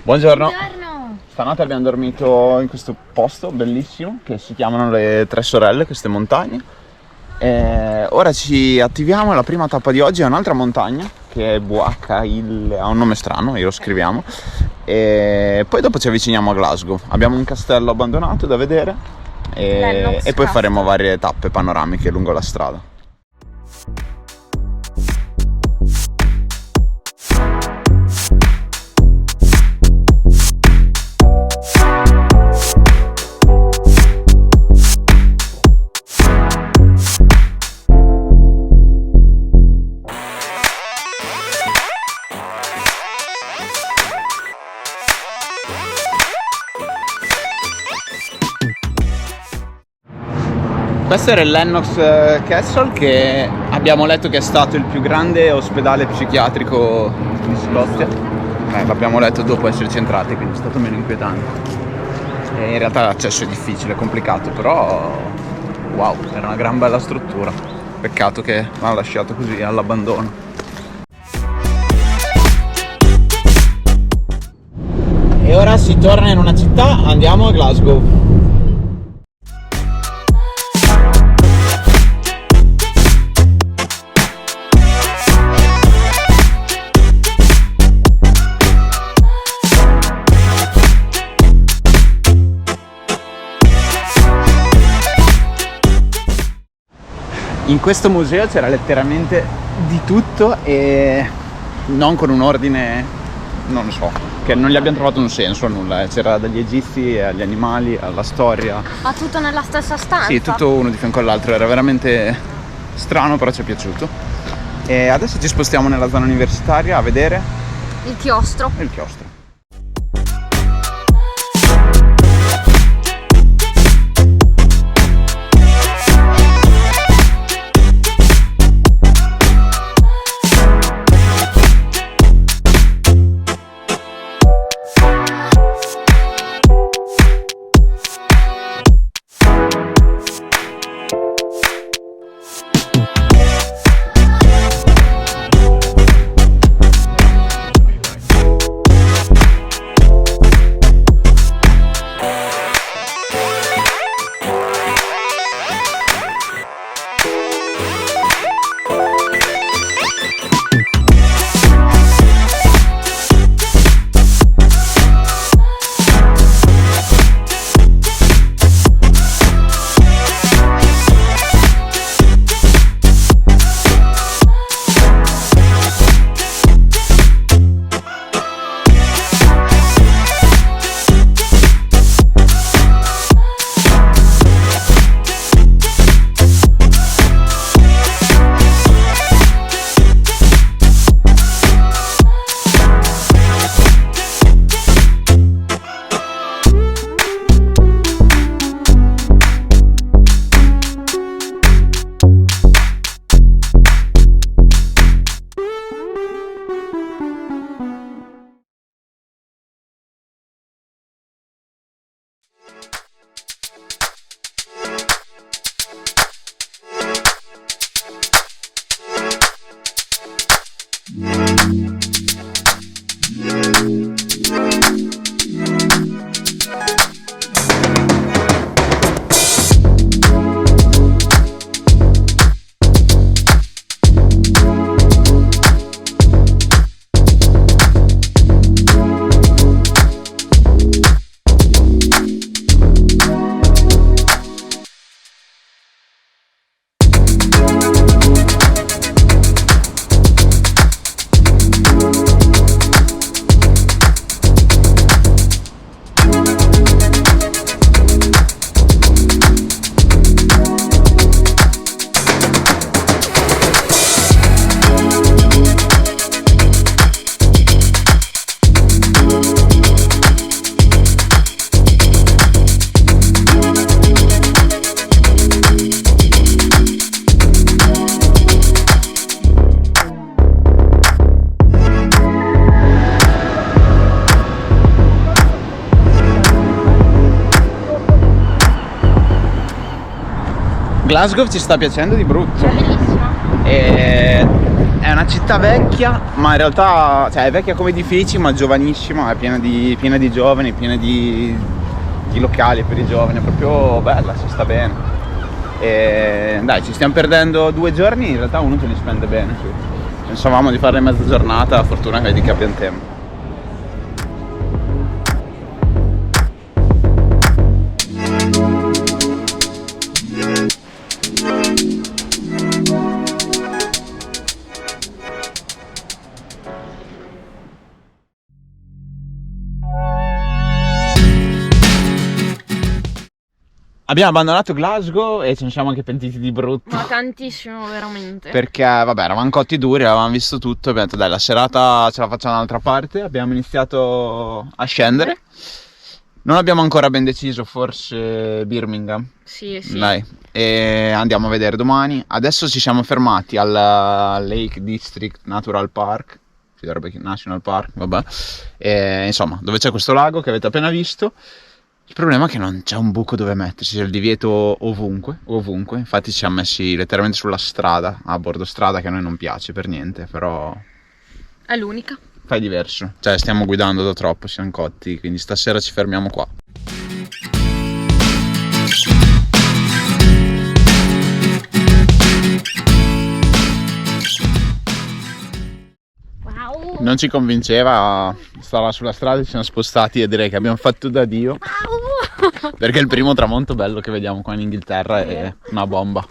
Buongiorno. Buongiorno. Stanotte abbiamo dormito in questo posto bellissimo che si chiamano le Tre Sorelle, queste montagne. Ora ci attiviamo. La prima tappa di oggi è un'altra montagna che è Buachaille, ha un nome strano, io lo scriviamo. E poi dopo ci avviciniamo a Glasgow. Abbiamo un castello abbandonato da vedere e poi faremo varie tappe panoramiche lungo la strada. Questo era il Lennox Castle, che abbiamo letto che è stato il più grande ospedale psichiatrico di Scozia. L'abbiamo letto dopo esserci entrati, quindi è stato meno inquietante. E in realtà l'accesso è difficile, è complicato, però wow, era una gran bella struttura. Peccato che l'hanno lasciato così all'abbandono. E ora si torna in una città, andiamo a Glasgow. In questo museo c'era letteralmente di tutto e non con un ordine, non so, che non gli abbiamo trovato un senso a nulla. C'era dagli egizi agli animali, alla storia. Ma tutto nella stessa stanza? Sì, tutto uno di fianco all'altro, era veramente strano, però ci è piaciuto. E adesso ci spostiamo nella zona universitaria a vedere Il chiostro. il chiostro. Glasgow ci sta piacendo di brutto. È bellissima. È è una città vecchia, ma in realtà, cioè, è vecchia come edifici, ma giovanissima, è piena di giovani, piena di locali per i giovani, è proprio bella, si sta bene. E dai, ci stiamo perdendo 2 giorni, in realtà uno ce li spende bene, sì. Pensavamo di farle mezza giornata, fortuna che abbiamo tempo. Abbiamo abbandonato Glasgow e ce ne siamo anche pentiti di brutto. Ma tantissimo, veramente. Perché, vabbè, eravamo cotti duri, avevamo visto tutto, abbiamo detto dai, la serata ce la facciamo dall'altra parte, abbiamo iniziato a scendere. Non abbiamo ancora ben deciso, forse Birmingham. Sì, sì. Dai, e andiamo a vedere domani. Adesso ci siamo fermati al Lake District Natural Park, National Park, vabbè. E, insomma, dove c'è questo lago che avete appena visto. Il problema è che non c'è un buco dove mettersi, c'è il divieto ovunque, infatti ci siamo messi letteralmente sulla strada, a bordo strada, che a noi non piace per niente, però È l'unica. fai diverso, cioè stiamo guidando da troppo, siamo cotti, quindi stasera ci fermiamo qua. Wow. Non ci convinceva, stava sulla strada, ci siamo spostati e direi che abbiamo fatto da Dio. Perché il primo tramonto bello che vediamo qua in Inghilterra è una bomba.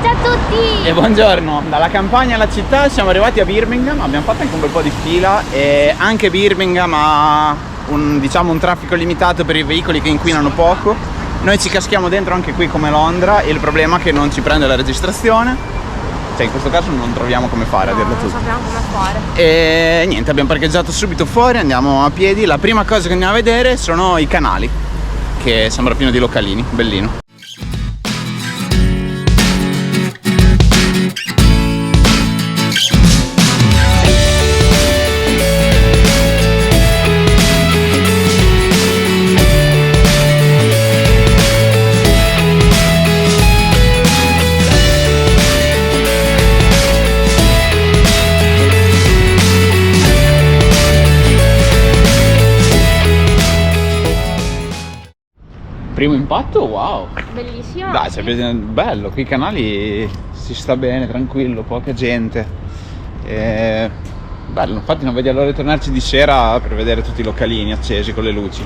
Ciao a tutti! E buongiorno, dalla campagna alla città siamo arrivati a Birmingham, abbiamo fatto anche un bel po' di fila e anche Birmingham ha un traffico limitato per i veicoli che inquinano poco. Noi ci caschiamo dentro anche qui come Londra e il problema è che non ci prende la registrazione. Cioè in questo caso non troviamo come fare, a dirla Non tutta. sappiamo come fare. E niente, abbiamo parcheggiato subito fuori, andiamo a piedi. La prima cosa che andiamo a vedere sono i canali, che sembra pieno di localini, bellino. Primo impatto, wow! Bellissimo. Dai, bello, qui i canali si sta bene, tranquillo, poca gente. Bello, infatti non vediamo l'ora di tornarci di sera per vedere tutti i localini accesi con le luci,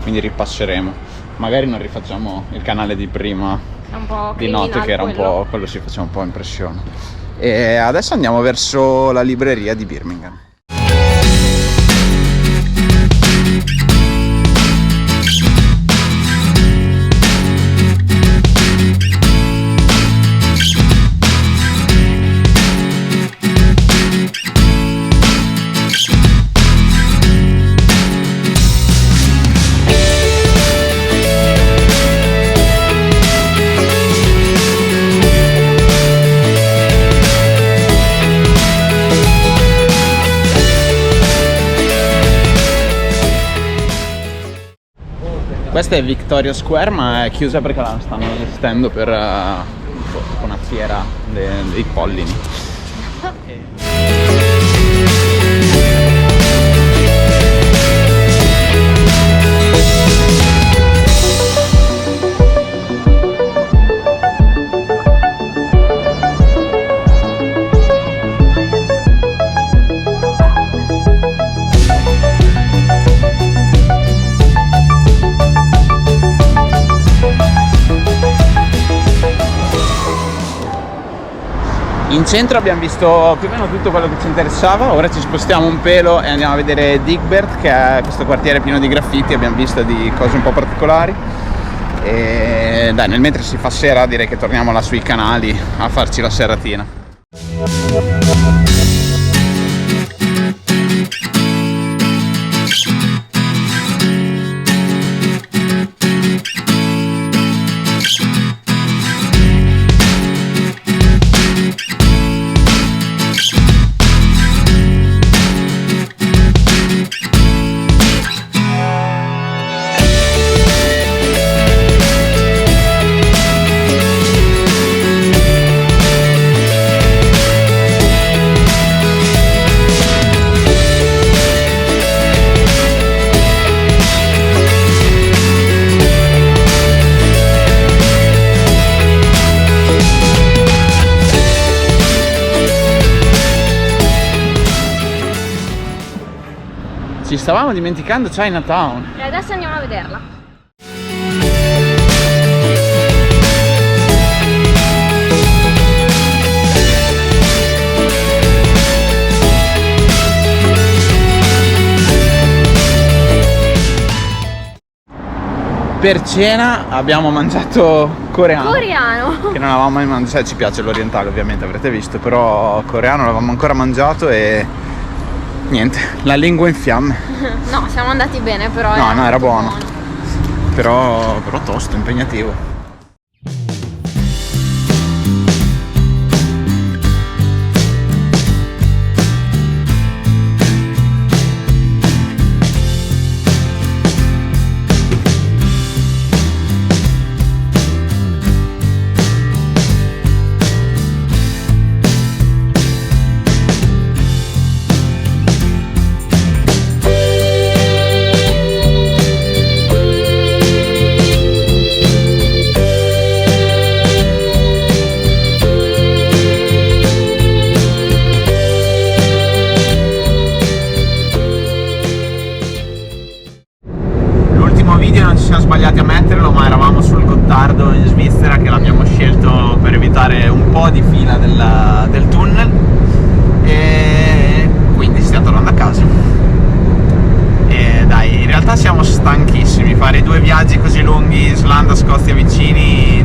quindi ripasseremo. Magari non rifacciamo il canale di prima È un po' di notte, criminale che era un quello. po', quello si faceva un po' impressione. E adesso andiamo verso la libreria di Birmingham. Questa è Victoria Square, ma è chiusa perché la stanno allestendo per una fiera dei pollini. In centro abbiamo visto più o meno tutto quello che ci interessava, ora ci spostiamo un pelo e andiamo a vedere Digbert, che è questo quartiere pieno di graffiti, abbiamo visto di cose un po' particolari. E dai, nel mentre si fa sera direi che torniamo là sui canali a farci la seratina. Ci stavamo dimenticando Chinatown. E adesso andiamo a vederla. Per cena abbiamo mangiato coreano. Coreano. Che non avevamo mai mangiato, ci piace l'orientale ovviamente, avrete visto, però coreano l'avevamo ancora mangiato e niente, la lingua in fiamme. No, siamo andati bene però. No, era molto buono. Però tosto, impegnativo. Video non ci siamo sbagliati a metterlo, ma eravamo sul Gottardo in Svizzera, che l'abbiamo scelto per evitare un po' di fila del tunnel, e quindi stiamo tornando a casa. E dai, in realtà siamo stanchissimi, fare 2 viaggi così lunghi, Islanda, Scozia vicini,